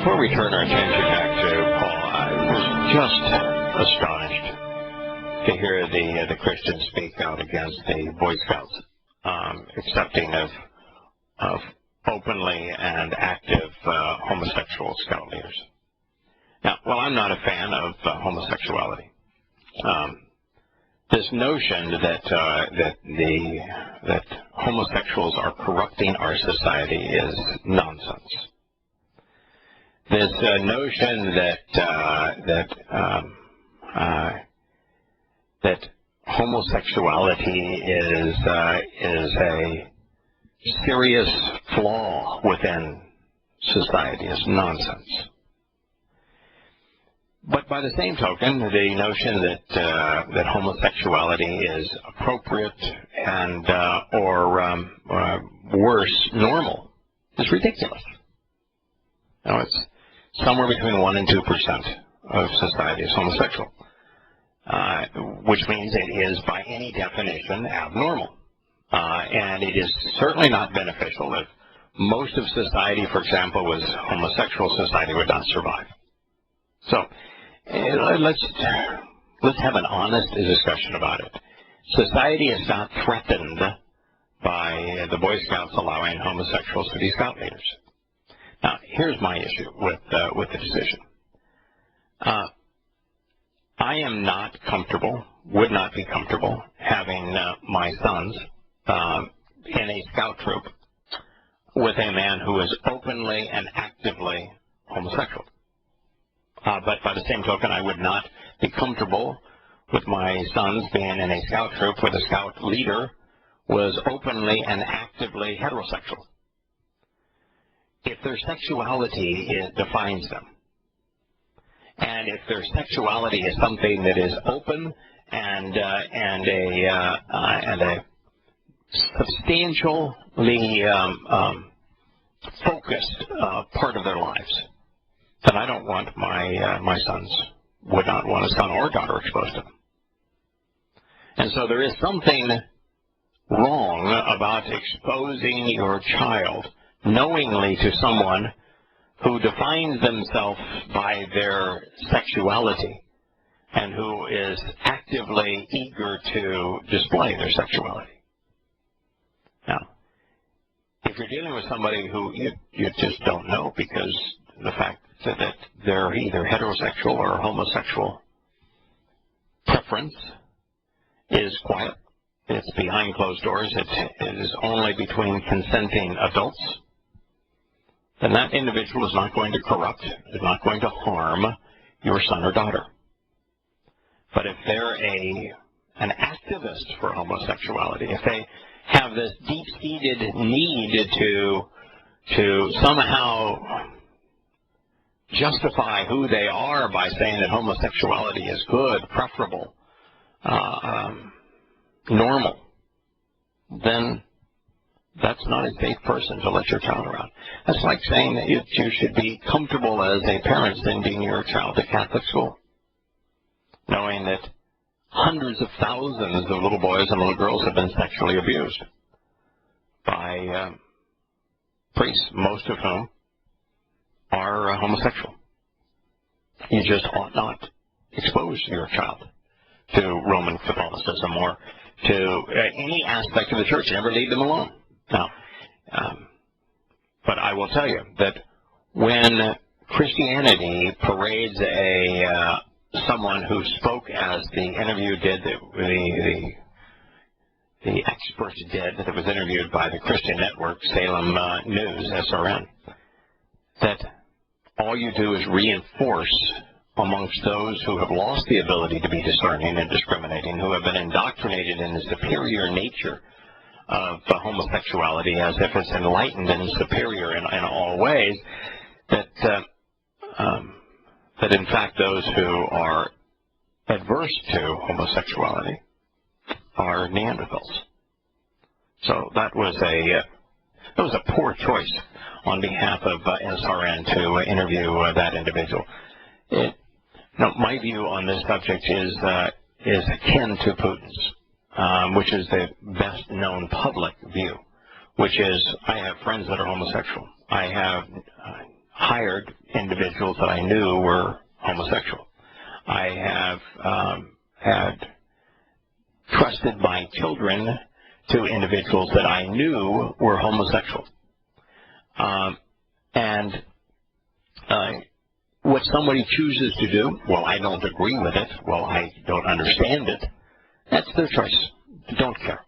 Before we turn our attention back to Paul, I was just astonished to hear the Christians speak out against the Boy Scouts accepting of openly and active homosexual scout leaders. Now, while I'm not a fan of homosexuality, this notion that homosexuals are corrupting our society is nonsense. This notion that homosexuality is a serious flaw within society is nonsense. But by the same token, the notion that homosexuality is appropriate and or worse, normal, is ridiculous. Now, it's somewhere between 1% and 2% of society is homosexual, which means it is, by any definition, abnormal. And it is certainly not beneficial. If most of society, for example, was homosexual, society would not survive. So let's have an honest discussion about it. Society is not threatened by the Boy Scouts allowing homosexuals to be scout leaders. Now, here's my issue with the decision. I am not comfortable, would not be comfortable, having my sons in a scout troop with a man who is openly and actively homosexual. But by the same token, I would not be comfortable with my sons being in a scout troop where the scout leader was openly and actively heterosexual. If their sexuality defines them, and if their sexuality is something that is open and a substantially focused part of their lives, then I don't want my sons, would not want a son or daughter exposed to them. And so there is something wrong about exposing your child knowingly to someone who defines themselves by their sexuality and who is actively eager to display their sexuality. Now, if you're dealing with somebody who you just don't know because the fact that they're either heterosexual or homosexual preference is quiet, it's behind closed doors, it is only between consenting adults, then that individual is not going to corrupt, is not going to harm your son or daughter. But if they're an activist for homosexuality, if they have this deep-seated need to somehow justify who they are by saying that homosexuality is good, preferable, normal, then that's not a safe person to let your child around. That's like saying that you should be comfortable as a parent sending your child to Catholic school, knowing that hundreds of thousands of little boys and little girls have been sexually abused by priests, most of whom are homosexual. You just ought not expose your child to Roman Catholicism or to any aspect of the church. Never leave them alone. Now, but I will tell you that when Christianity parades someone who spoke as the interview did, the expert did, that was interviewed by the Christian network, Salem News, SRN, that all you do is reinforce amongst those who have lost the ability to be discerning and discriminating, who have been indoctrinated in the superior nature of homosexuality as if it's enlightened and superior in all ways, that in fact those who are adverse to homosexuality are Neanderthals. So that was a poor choice on behalf of SRN to interview that individual. My view on this subject is akin to Putin's, which is the best known public view, which is I have friends that are homosexual. I hired individuals that I knew were homosexual. I have had trusted my children to individuals that I knew were homosexual. What somebody chooses to do, well, I don't agree with it, well, I don't understand it, that's their choice. Don't care.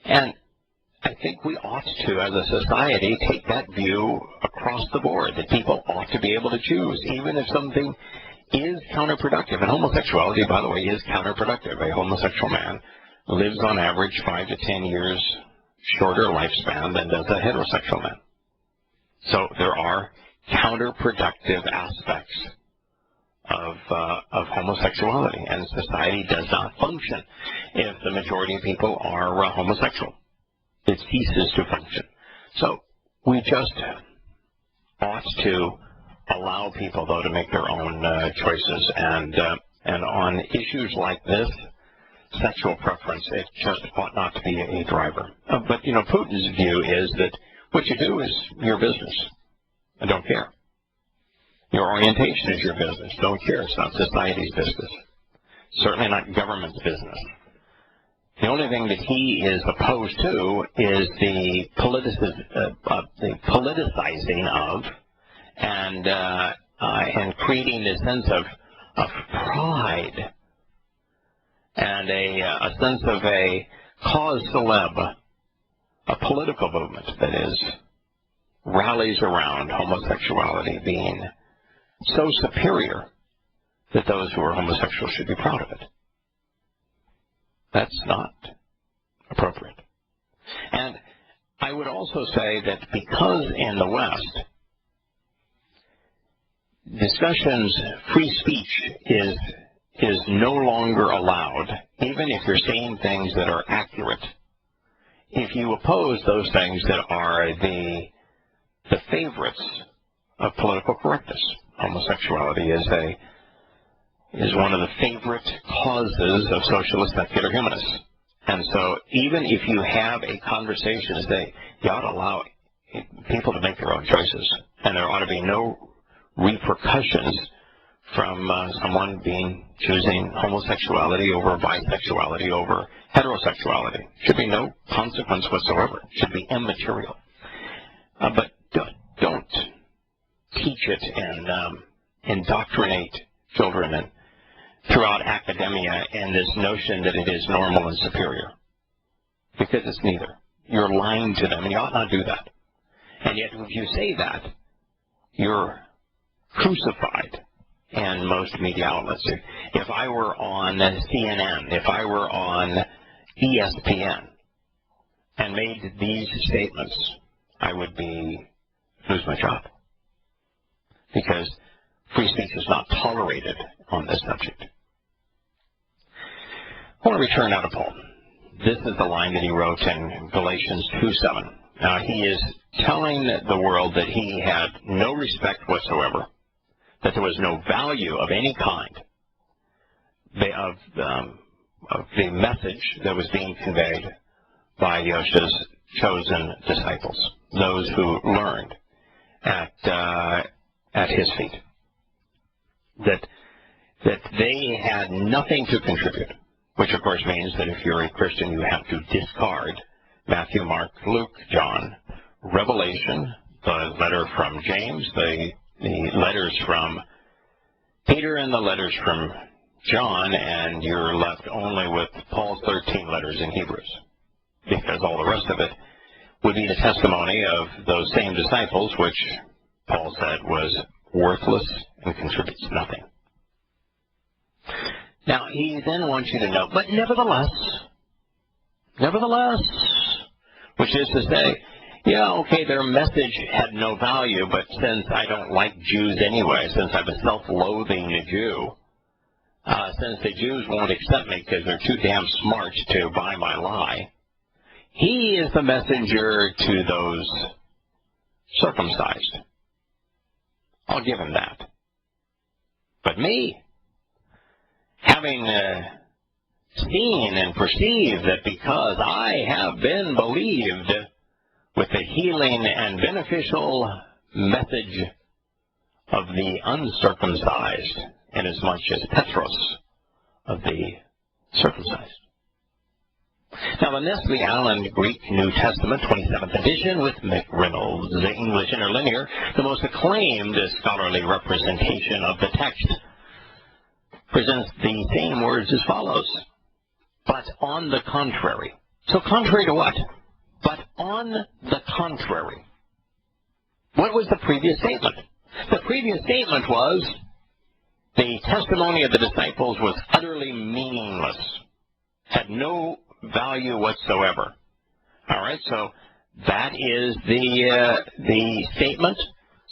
And I think we ought to, as a society, take that view across the board, that people ought to be able to choose, even if something is counterproductive. And homosexuality, by the way, is counterproductive. A homosexual man lives on average 5 to 10 years shorter lifespan than does a heterosexual man. So there are counterproductive aspects of homosexuality, and society does not function if the majority of people are homosexual. It ceases to function. So we just ought to allow people, though, to make their own choices, and on issues like this, sexual preference, it just ought not to be a driver. But, you know, Putin's view is that what you do is your business. I don't care. Your orientation is your business. Don't care. It's not society's business. Certainly not government's business. The only thing that he is opposed to is the politicizing of and creating this sense of pride and a sense of a cause célèbre, a political movement that is rallies around homosexuality being so superior that those who are homosexual should be proud of it. That's not appropriate. And I would also say that because in the West, discussions, free speech is no longer allowed, even if you're saying things that are accurate. If you oppose those things that are the favorites of political correctness, homosexuality is one of the favorite causes of socialist secular humanists. And so even if you have a conversation, you ought to allow people to make their own choices, and there ought to be no repercussions from someone choosing homosexuality over bisexuality over heterosexuality. Should be no consequence whatsoever. Should be immaterial. But don't teach it and indoctrinate children and throughout academia in this notion that it is normal and superior. Because it's neither. You're lying to them, and you ought not do that. And yet, if you say that, you're crucified in most media outlets. If I were on CNN, if I were on ESPN and made these statements, I would lose my job. Because free speech is not tolerated on this subject. I want to return now to Paul. This is the line that he wrote in Galatians 2:7. Now, he is telling the world that he had no respect whatsoever, that there was no value of any kind of the message that was being conveyed by Yahowah's chosen disciples, those who learned at his feet, that they had nothing to contribute, which of course means that if you're a Christian, you have to discard Matthew, Mark, Luke, John, Revelation, the letter from James, the letters from Peter, and the letters from John, and you're left only with Paul's 13 letters in Hebrews, because all the rest of it would be the testimony of those same disciples, which Paul said was worthless and contributes nothing. Now, he then wants you to know, but nevertheless, which is to say, yeah, okay, their message had no value, but since I don't like Jews anyway, since I'm a self-loathing Jew, since the Jews won't accept me because they're too damn smart to buy my lie, he is the messenger to those circumcised. I'll give him that. But me, having seen and perceived that because I have been believed with the healing and beneficial message of the uncircumcised, inasmuch as Petros of the circumcised. Now, the Nestle Allen Greek New Testament, 27th edition, with McReynolds, the English Interlinear, the most acclaimed scholarly representation of the text, presents the same words as follows. But on the contrary. So contrary to what? But on the contrary. What was the previous statement? The previous statement was the testimony of the disciples was utterly meaningless, had no value whatsoever. All right, so that is the statement.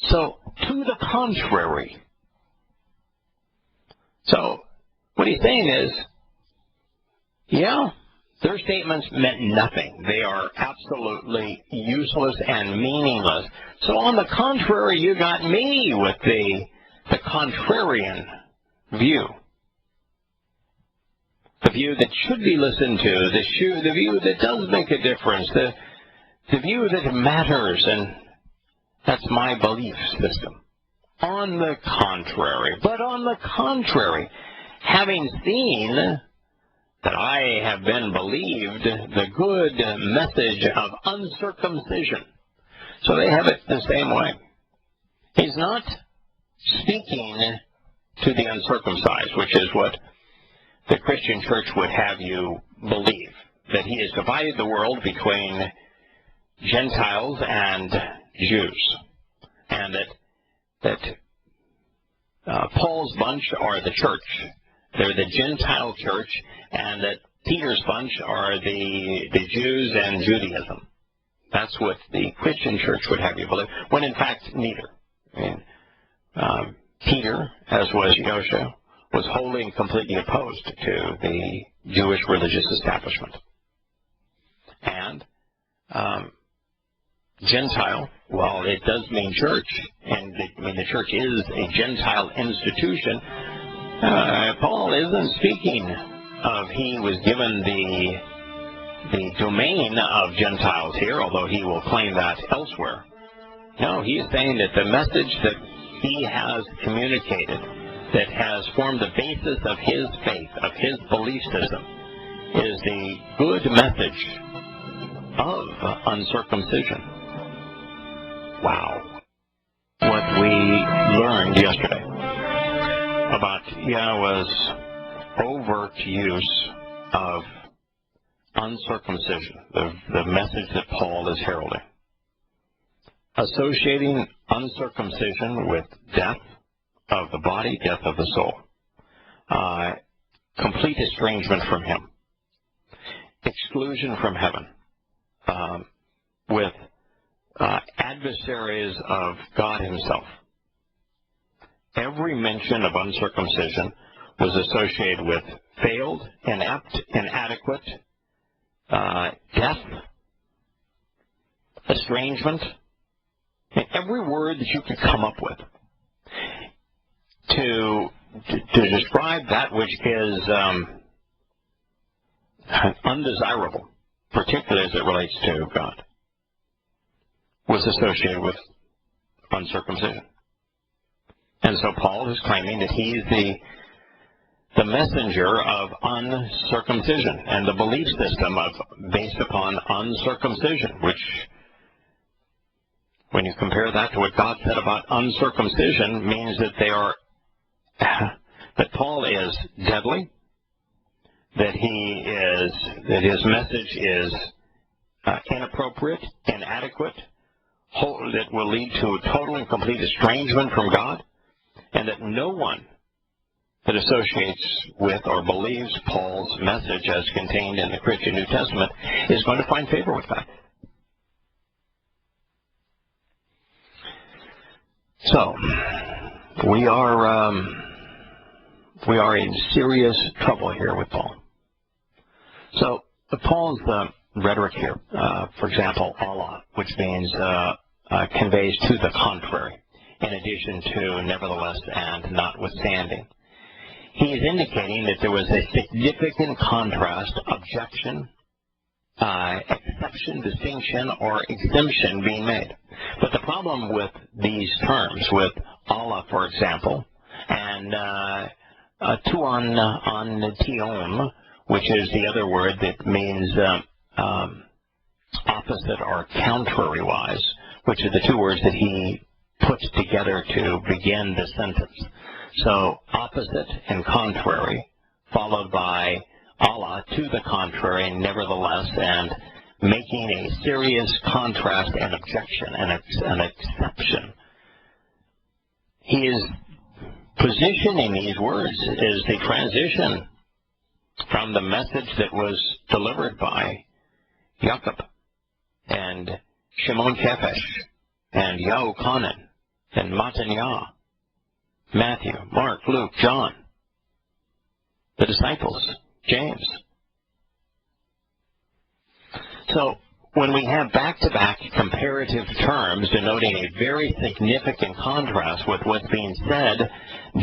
So to the contrary. So what he's saying is, yeah, their statements meant nothing. They are absolutely useless and meaningless. So on the contrary, you got me with the contrarian view. The view that should be listened to, the view that does make a difference, the view that matters, and that's my belief system. On the contrary, but on the contrary, having seen that I have been believed the good message of uncircumcision. So they have it the same way. He's not speaking to the uncircumcised, which is what the Christian church would have you believe, that he has divided the world between Gentiles and Jews, and that Paul's bunch are the church. They're the Gentile church, and that Peter's bunch are the Jews and Judaism. That's what the Christian church would have you believe, when in fact neither. I mean, Peter, as was Yahowah, was wholly and completely opposed to the Jewish religious establishment. And Gentile, while it does mean church, and the church is a Gentile institution, Paul isn't speaking of he was given the domain of Gentiles here, although he will claim that elsewhere. No, he is saying that the message that he has communicated, that has formed the basis of his faith, of his belief system, is the good message of uncircumcision. Wow. What we learned yesterday about Yahowah's overt use of uncircumcision, the message that Paul is heralding. Associating uncircumcision with death of the body, death of the soul. Complete estrangement from him. Exclusion from heaven. With adversaries of God himself. Every mention of uncircumcision was associated with failed, inept, inadequate, death, estrangement, and every word that you could come up with to describe that which is undesirable, particularly as it relates to God, was associated with uncircumcision. And so Paul is claiming that he is the messenger of uncircumcision and the belief system based upon uncircumcision, which, when you compare that to what God said about uncircumcision, means that that Paul is deadly, that his message is inappropriate, inadequate, that will lead to total and complete estrangement from God, and that no one that associates with or believes Paul's message as contained in the Christian New Testament is going to find favor with God. So, we are in serious trouble here with Paul. So, Paul's rhetoric here, for example, Allah, which means conveys to the contrary, in addition to nevertheless and notwithstanding. He is indicating that there was a significant contrast, objection, exception, distinction, or exemption being made. But the problem with these terms, with Allah, for example, and tuan tion, which is the other word that means opposite or contrary-wise, which are the two words that he puts together to begin the sentence. So opposite and contrary, followed by Allah, to the contrary, nevertheless, and making a serious contrast and objection and an exception. He is positioning these words as the transition from the message that was delivered by Jacob and Shimon Kefesh and Yahuwah and Mataniah, Matthew, Mark, Luke, John, the disciples, James. So when we have back-to-back comparative terms denoting a very significant contrast with what's being said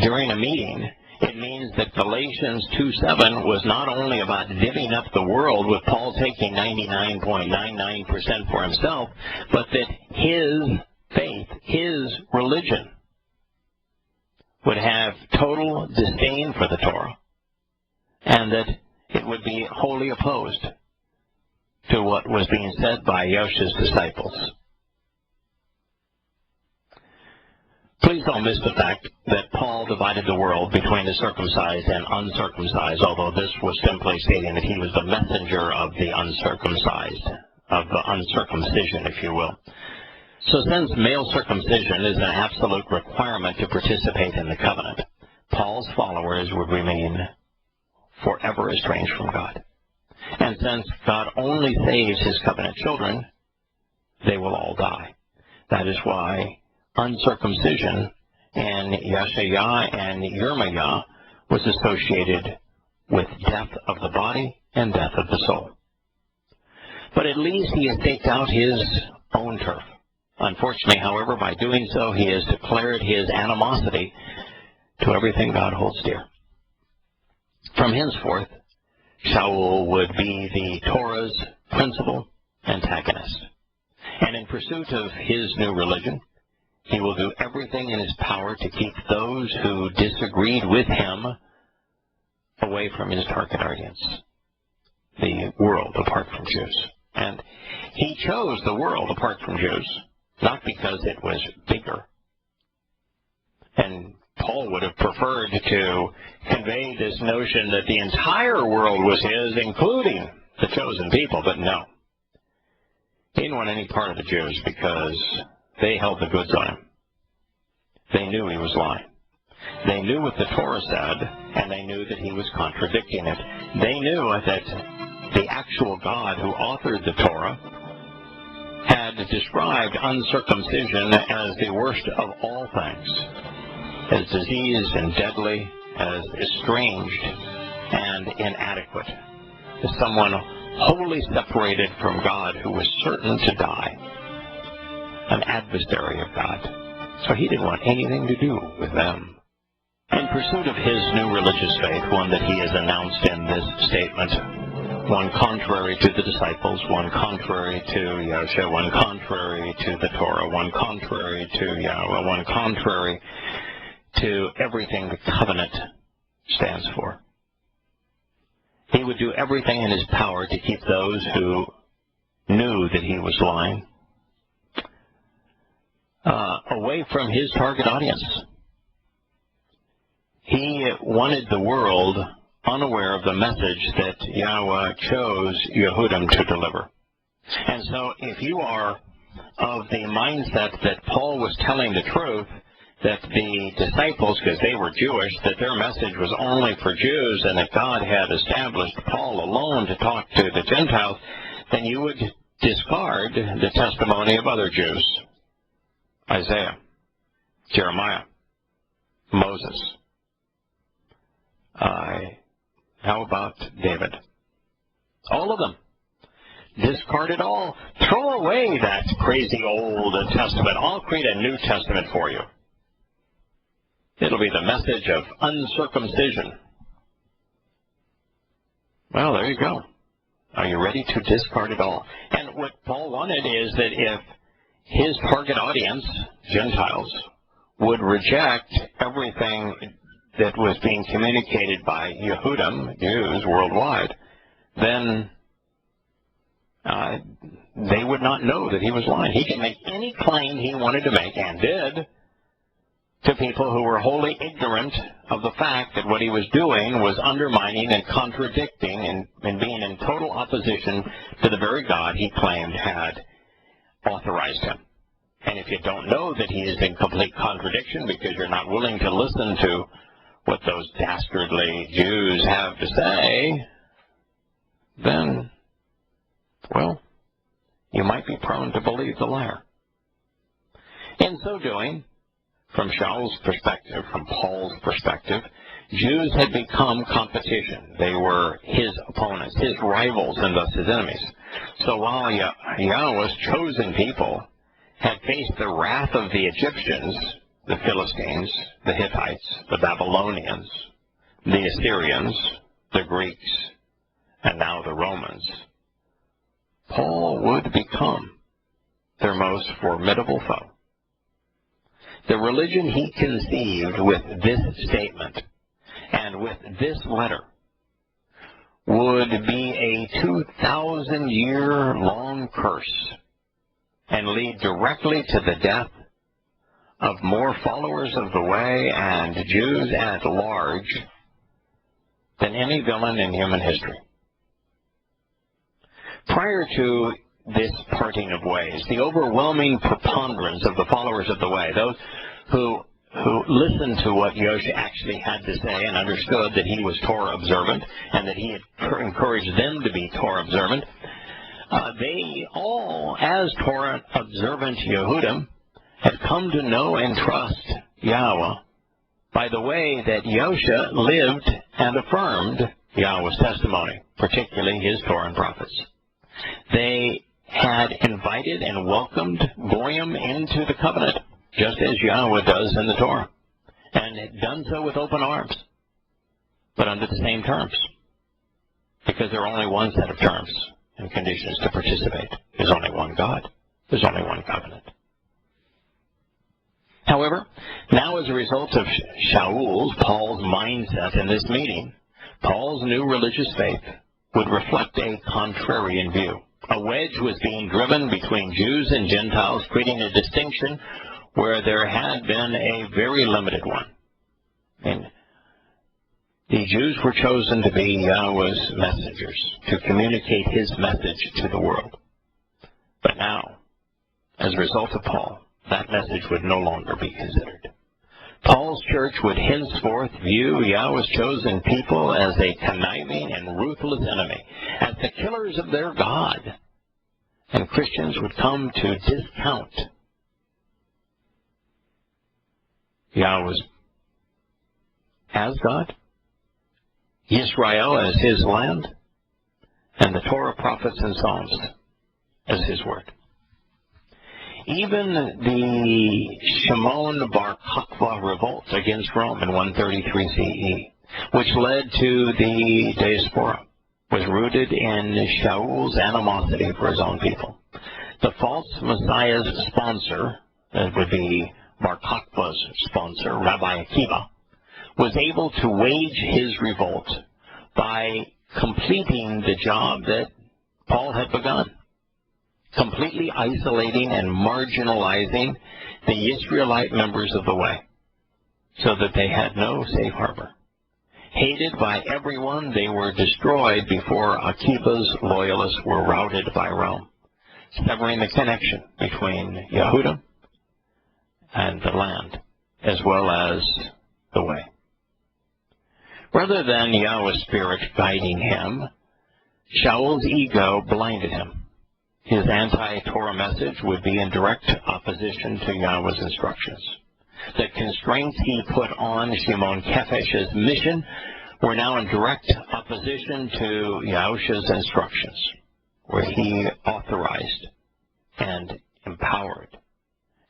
during a meeting, it means that Galatians 2:7 was not only about divvying up the world with Paul taking 99.99% for himself, but that his faith, his religion, would have total disdain for the Torah, and that it would be wholly opposed to what was being said by Yosha's disciples. Please don't miss the fact that Paul divided the world between the circumcised and uncircumcised, although this was simply stating that he was the messenger of the uncircumcised, of the uncircumcision, if you will. So since male circumcision is an absolute requirement to participate in the covenant, Paul's followers would remain forever estranged from God. And since God only saves his covenant children, they will all die. That is why uncircumcision in Yashayah and Yirmiyah was associated with death of the body and death of the soul. But at least he has staked out his own turf. Unfortunately, however, by doing so, he has declared his animosity to everything God holds dear. From henceforth, Shaul would be the Torah's principal antagonist. And in pursuit of his new religion, he will do everything in his power to keep those who disagreed with him away from his target audience, the world apart from Jews. And he chose the world apart from Jews, not because it was bigger. And Paul would have preferred to convey this notion that the entire world was his, including the chosen people, but no. He didn't want any part of the Jews because they held the goods on him. They knew he was lying. They knew what the Torah said, and they knew that he was contradicting it. They knew that the actual God who authored the Torah had described uncircumcision as the worst of all things, as diseased and deadly, as estranged and inadequate, as someone wholly separated from God who was certain to die, an adversary of God. So he didn't want anything to do with them. In pursuit of his new religious faith, one that he has announced in this statement, one contrary to the disciples, one contrary to Yahshua, one contrary to the Torah, one contrary to Yahowah, one contrary to everything the covenant stands for. He would do everything in his power to keep those who knew that he was lying away from his target audience. He wanted the world unaware of the message that Yahowah chose Yehudim to deliver. And so if you are of the mindset that Paul was telling the truth, that the disciples, because they were Jewish, that their message was only for Jews and that God had established Paul alone to talk to the Gentiles, then you would discard the testimony of other Jews. Isaiah, Jeremiah, Moses. How about David? All of them. Discard it all. Throw away that crazy Old Testament. I'll create a New Testament for you. It'll be the message of uncircumcision. Well, there you go. Are you ready to discard it all? And what Paul wanted is that if his target audience, Gentiles, would reject everything that was being communicated by Yehudim, Jews worldwide, then they would not know that he was lying. He could make any claim he wanted to make, and did, to people who were wholly ignorant of the fact that what he was doing was undermining and contradicting and being in total opposition to the very God he claimed had authorized him. And if you don't know that he is in complete contradiction because you're not willing to listen to what those dastardly Jews have to say, then, well, you might be prone to believe the liar. In so doing, from Shaul's perspective, from Paul's perspective, Jews had become competition. They were his opponents, his rivals, and thus his enemies. So while Yahowah's chosen people had faced the wrath of the Egyptians, the Philistines, the Hittites, the Babylonians, the Assyrians, the Greeks, and now the Romans, Paul would become their most formidable foe. The religion he conceived with this statement and with this letter would be a 2,000-year-long curse and lead directly to the death of more followers of the way and Jews at large than any villain in human history. Prior to this parting of ways, the overwhelming preponderance of the followers of the way, those who listened to what Yahuwah actually had to say and understood that he was Torah observant and that he had encouraged them to be Torah observant, they all, as Torah observant Yehudim, had come to know and trust Yahowah by the way that Yahuwah lived and affirmed Yahowah's testimony, particularly his Torah and prophets. They had invited and welcomed Goyim into the covenant, just as Yahowah does in the Torah, and had done so with open arms, but under the same terms, because there are only one set of terms and conditions to participate. There's only one God. There's only one covenant. However, now as a result of Paul's mindset in this meeting, Paul's new religious faith would reflect a contrarian view. A wedge was being driven between Jews and Gentiles, creating a distinction where there had been a very limited one. And the Jews were chosen to be Yahowah's messengers, to communicate his message to the world. But now, as a result of Paul, that message would no longer be considered. Paul's church would henceforth view Yahowah's chosen people as a conniving and ruthless enemy, as the killers of their God. And Christians would come to discount Yahowah as God, Israel as his land, and the Torah, prophets, and Psalms as his word. Even the Shimon bar Kokhba revolt against Rome in 133 CE, which led to the diaspora, was rooted in Shaul's animosity for his own people. The false Messiah's sponsor, that would be bar Kokhba's sponsor, Rabbi Akiva, was able to wage his revolt by completing the job that Paul had begun, completely isolating and marginalizing the Israelite members of the way, so that they had no safe harbor. Hated by everyone, they were destroyed before Akiva's loyalists were routed by Rome, severing the connection between Yehudim and the land, as well as the way. Rather than Yahowah's spirit guiding him, Shaul's ego blinded him. His anti-Torah message would be in direct opposition to Yahowah's instructions. The constraints he put on Shimon Kefesh's mission were now in direct opposition to Yahusha's instructions, where he authorized and empowered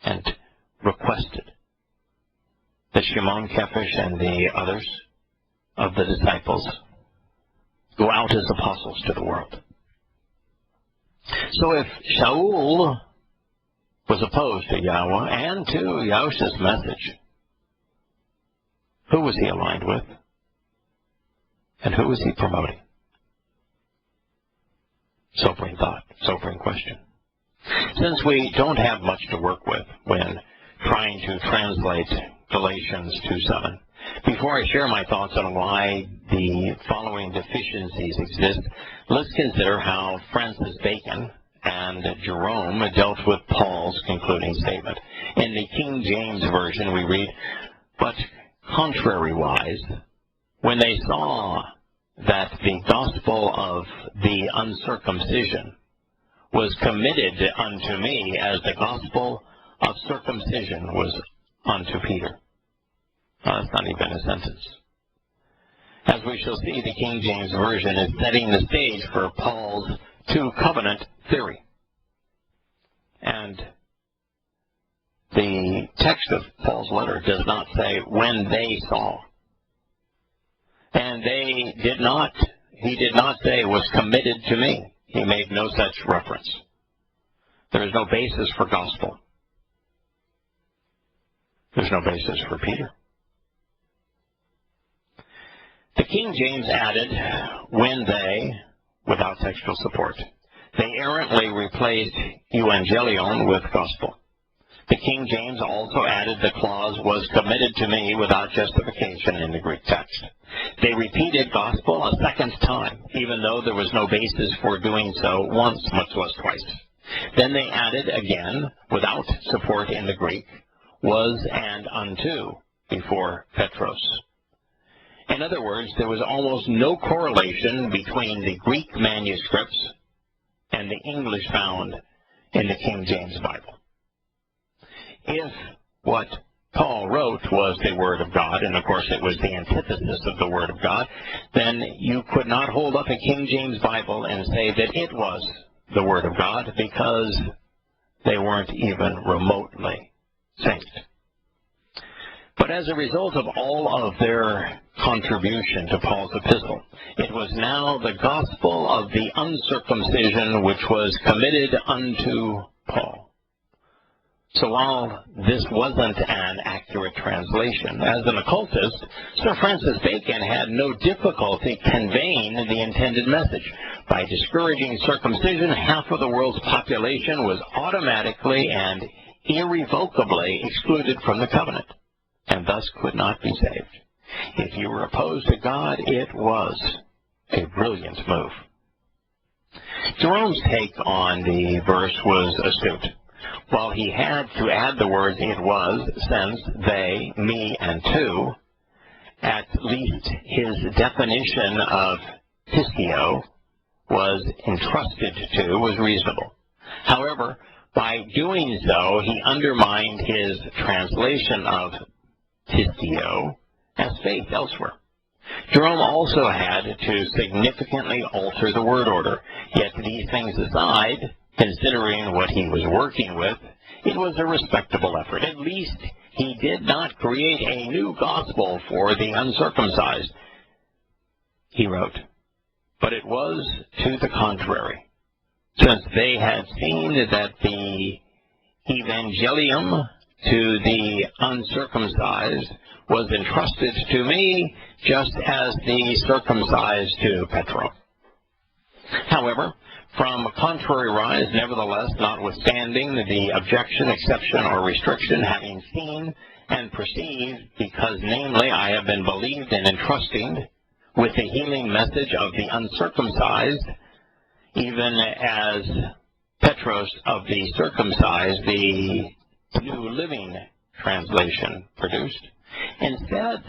and requested that Shimon Kefesh and the others of the disciples go out as apostles to the world. So if Shaul was opposed to Yahowah and to Yahushua's message, who was he aligned with? And who was he promoting? Sobering thought, sobering question. Since we don't have much to work with when trying to translate Galatians 2:7, before I share my thoughts on why the following deficiencies exist, let's consider how Francis Bacon and Jerome dealt with Paul's concluding statement. In the King James Version we read, "But contrariwise, when they saw that the gospel of the uncircumcision was committed unto me as the gospel of circumcision was unto Peter." That's not even a sentence. As we shall see, the King James Version is setting the stage for Paul's two-covenant theory. And the text of Paul's letter does not say when they saw. And he did not say was committed to me. He made no such reference. There is no basis for gospel. There's no basis for Peter. The King James added, when they, without textual support. They errantly replaced evangelion with gospel. The King James also added the clause, was committed to me, without justification in the Greek text. They repeated gospel a second time, even though there was no basis for doing so once, much less twice. Then they added again, without support in the Greek, was and unto before Petros. In other words, there was almost no correlation between the Greek manuscripts and the English found in the King James Bible. If what Paul wrote was the Word of God, and of course it was the antithesis of the Word of God, then you could not hold up a King James Bible and say that it was the Word of God, because they weren't even remotely synced. But as a result of all of their contribution to Paul's epistle, it was now the gospel of the uncircumcision which was committed unto Paul. So while this wasn't an accurate translation, as an occultist, Sir Francis Bacon had no difficulty conveying the intended message. By discouraging circumcision, half of the world's population was automatically and irrevocably excluded from the covenant, and thus could not be saved. If you were opposed to God, it was a brilliant move. Jerome's take on the verse was astute. While he had to add the words it was, since, they, me, and two, at least his definition of pistio was entrusted to was reasonable. However, by doing so, he undermined his translation of pistio as faith elsewhere. Jerome also had to significantly alter the word order. Yet these things aside, considering what he was working with, it was a respectable effort. At least he did not create a new gospel for the uncircumcised. He wrote, but it was to the contrary, since they had seen that the evangelium to the uncircumcised was entrusted to me, just as the circumcised to Petro. However, from contrary rise, nevertheless, notwithstanding the objection, exception, or restriction, having seen and perceived, because namely I have been believed and entrusting with the healing message of the uncircumcised, even as Petros of the circumcised, the New Living Translation produced. Instead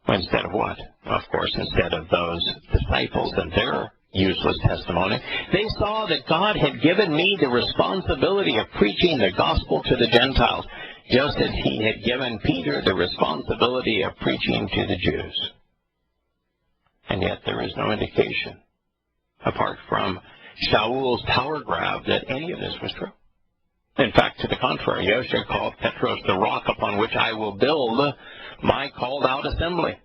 of what? Of course, instead of those disciples and their useless testimony, they saw that God had given me the responsibility of preaching the gospel to the Gentiles, just as he had given Peter the responsibility of preaching to the Jews. And yet there is no indication, apart from Shaul's power grab, that any of this was true. In fact, to the contrary, Yahusha called Petros the rock upon which I will build my called out assembly.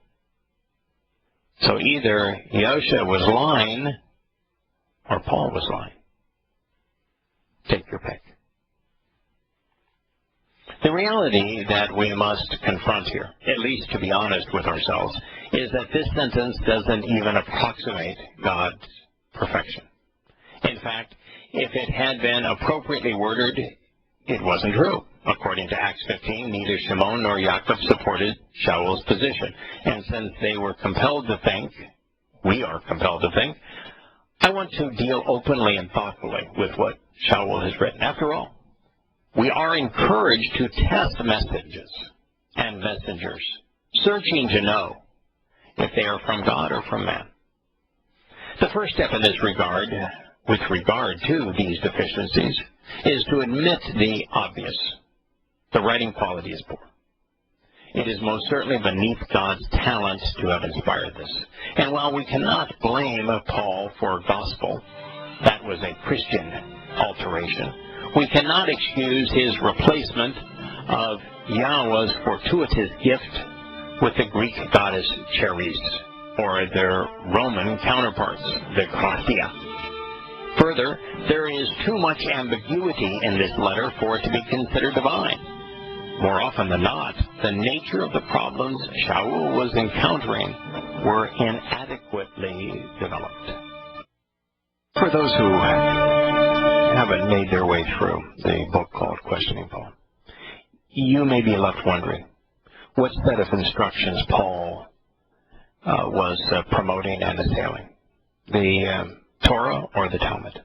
So either Yahusha was lying or Paul was lying. Take your pick. The reality that we must confront here, at least to be honest with ourselves, is that this sentence doesn't even approximate God's perfection. In fact, if it had been appropriately worded, it wasn't true. According to Acts 15, neither Shimon nor Yaakov supported Shaul's position. And since they were compelled to think, we are compelled to think, I want to deal openly and thoughtfully with what Shaul has written. After all, we are encouraged to test messages and messengers, searching to know if they are from God or from man. The first step in this regard, with regard to these deficiencies, is to admit the obvious. The writing quality is poor. It is most certainly beneath God's talent to have inspired this. And while we cannot blame Paul for gospel, that was a Christian alteration, we cannot excuse his replacement of Yahowah's fortuitous gift with the Greek goddess Charis, or their Roman counterparts, the Gratia. Further, there is too much ambiguity in this letter for it to be considered divine. More often than not, the nature of the problems Shaul was encountering were inadequately developed. For those who haven't made their way through the book called Questioning Paul, you may be left wondering what set of instructions Paul was promoting and assailing, the Torah or the Talmud.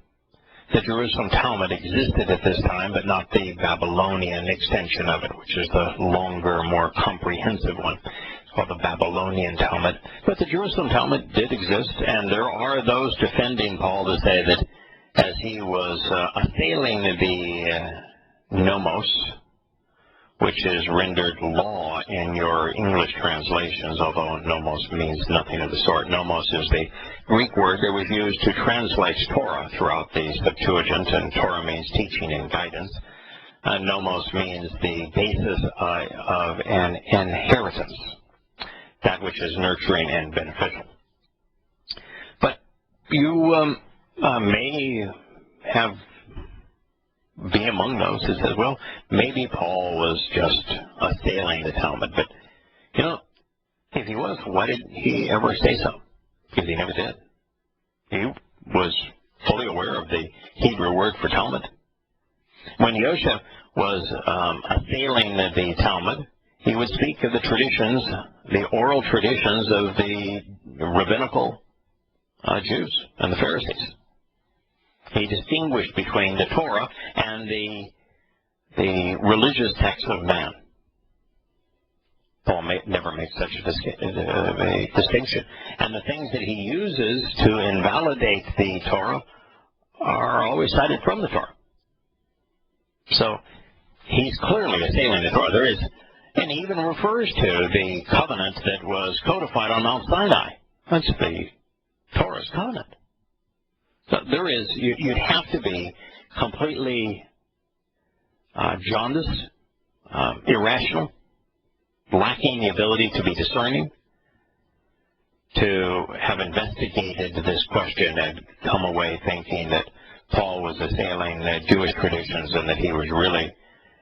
The Jerusalem Talmud existed at this time, but not the Babylonian extension of it, which is the longer, more comprehensive one. It's called the Babylonian Talmud. But the Jerusalem Talmud did exist, and there are those defending Paul to say that as he was assailing the nomos, which is rendered law in your English translations, although nomos means nothing of the sort. Nomos is the Greek word that was used to translate Torah throughout the Septuagint, and Torah means teaching and guidance. Nomos means the basis of an inheritance, that which is nurturing and beneficial. But you may have be among those who says, well, maybe Paul was just assailing the Talmud. But, you know, if he was, why did he ever say so? Because he never did. He was fully aware of the Hebrew word for Talmud. When Yosha was assailing the Talmud, he would speak of the traditions, the oral traditions of the rabbinical Jews and the Pharisees. He distinguished between the Torah and the religious texts of man. Paul never makes such a distinction. And the things that he uses to invalidate the Torah are always cited from the Torah. So he's clearly assailing the Torah. There is, and he even refers to the covenant that was codified on Mount Sinai. That's the Torah's covenant. So there is, you'd have to be completely jaundiced, irrational, lacking the ability to be discerning, to have investigated this question and come away thinking that Paul was assailing Jewish traditions and that he was really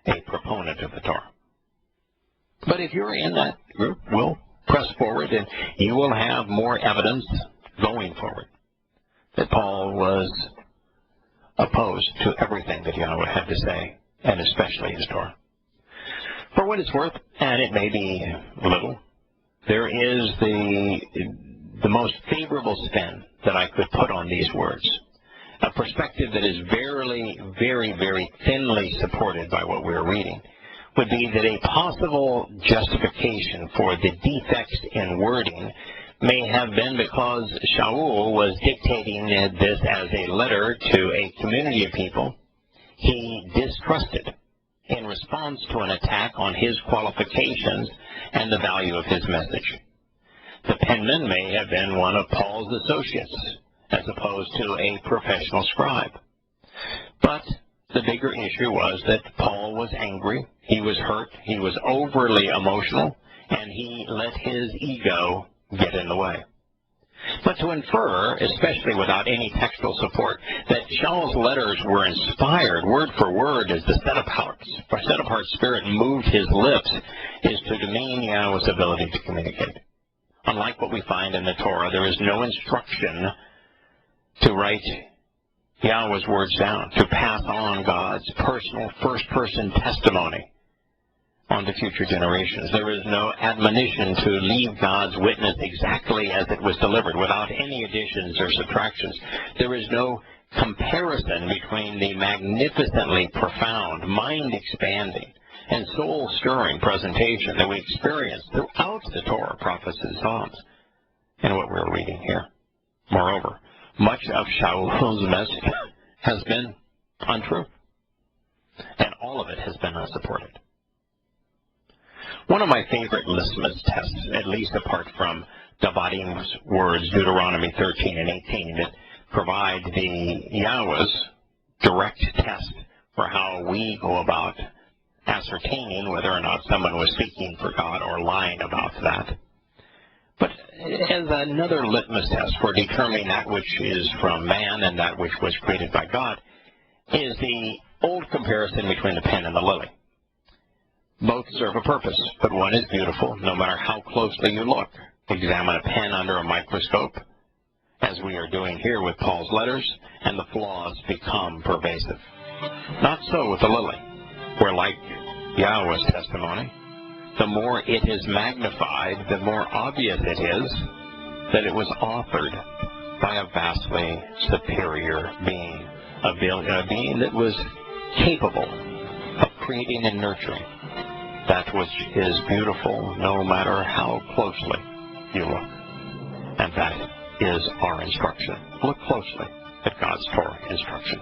a proponent of the Torah. But if you're in that group, we'll press forward and you will have more evidence going forward that Paul was opposed to everything that Yahowah had to say, and especially his Torah. For what it's worth, and it may be little, there is the most favorable spin that I could put on these words, a perspective that is very, very thinly supported by what we're reading, would be that a possible justification for the defects in wording may have been because Shaul was dictating this as a letter to a community of people he distrusted in response to an attack on his qualifications and the value of his message. The penman may have been one of Paul's associates, as opposed to a professional scribe. But the bigger issue was that Paul was angry, he was hurt, he was overly emotional, and he let his ego get in the way. But to infer, especially without any textual support, that Shaul's letters were inspired word for word as the set-apart spirit moved his lips is to demean Yahweh's ability to communicate. Unlike what we find in the Torah, there is no instruction to write Yahweh's words down, to pass on God's personal first-person testimony onto future generations. There is no admonition to leave God's witness exactly as it was delivered, without any additions or subtractions. There is no comparison between the magnificently profound, mind-expanding, and soul-stirring presentation that we experience throughout the Torah, prophets, and Psalms, and what we're reading here. Moreover, much of Shaul's message has been untrue, and all of it has been unsupported. One of my favorite litmus tests, at least apart from Davadim's words, Deuteronomy 13 and 18, that provide the Yahweh's direct test for how we go about ascertaining whether or not someone was speaking for God or lying about that. But as another litmus test for determining that which is from man and that which was created by God is the old comparison between the pen and the lily. Both serve a purpose, but one is beautiful no matter how closely you look. Examine a pen under a microscope, as we are doing here with Paul's letters, and the flaws become pervasive. Not so with the lily, where, like Yahweh's testimony, the more it is magnified, the more obvious it is that it was authored by a vastly superior being, a being that was capable of creating and nurturing that which is beautiful no matter how closely you look. And that is our instruction. Look closely at God's Torah instruction.